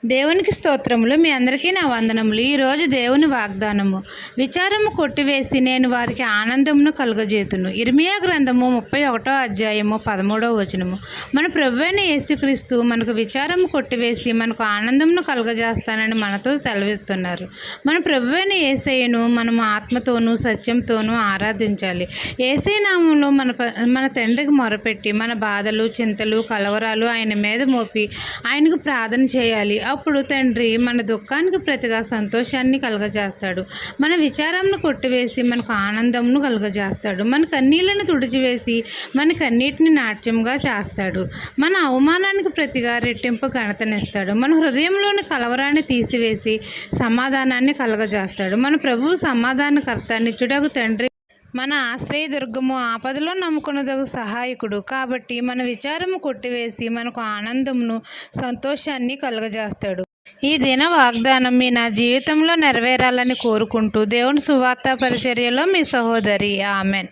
దేవునికి స్తోత్రములు. మీ అందరికీ నా వందనములు. ఈరోజు దేవుని వాగ్దానము. విచారము కొట్టివేసి నేను వారికి ఆనందమును కలుగజేతును. ఇర్మియా గ్రంథము 31వ అధ్యాయము 13వ వచనము. మన ప్రభువైన యేసుక్రీస్తు మనకు విచారము కొట్టివేసి మనకు ఆనందమును కలుగజేస్తానని మనతో సెలవిస్తున్నారు. మన ప్రభువైన యేసయ్యను మనము ఆత్మతోనూ సత్యంతోనూ ఆరాధించాలి. యేసయ్య నామములో మన తండ్రికి మొరపెట్టి మన బాధలు, చింతలు, కలవరాలు ఆయన మీద మోపి ఆయనకు ప్రార్థన చేయాలి. అప్పుడు తండ్రి మన దుఃఖానికి ప్రతిగా సంతోషాన్ని కలుగజేస్తాడు. మన విచారంను కొట్టివేసి మనకు ఆనందంను కలుగజేస్తాడు. మన కన్నీళ్లను తుడిచివేసి మన కన్నీటిని నాట్యంగా చేస్తాడు. మన అవమానానికి ప్రతిగా రెట్టింపు ఘనతనిస్తాడు. మన హృదయంలోని కలవరాన్ని తీసివేసి సమాధానాన్ని కలుగజేస్తాడు. మన ప్రభువు సమాధానకర్త, నిత్యుడగు తండ్రి, మన ఆశ్రయదుర్గము, ఆపదలో నమ్ముకున్నదగు సహాయకుడు. కాబట్టి మన విచారము కొట్టివేసి మనకు ఆనందమును సంతోషాన్ని కలుగజేస్తాడు. ఈ దిన వాగ్దానం మీ నా జీవితంలో నెరవేరాలని కోరుకుంటూ దేవుని సువార్త పరిచర్యలో మీ సహోదరి. ఆమెన్.